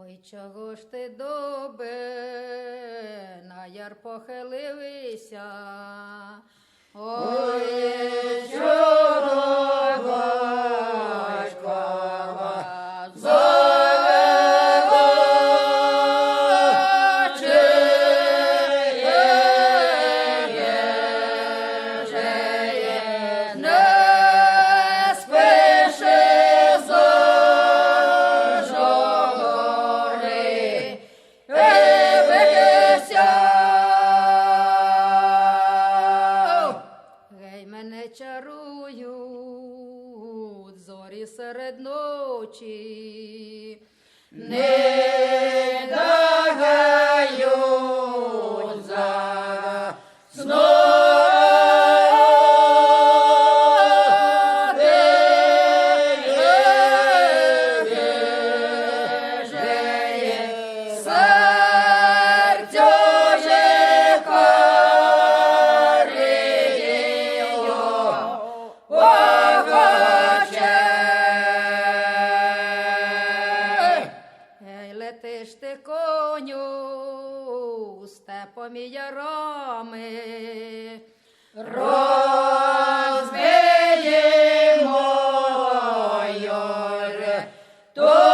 Ой, чого ж ти, дубе, на яр похиливися? Ой, чого батькова чарують зорі серед ночі, не дагають за летиш ти, коню, степом і ярами, розбиємо, то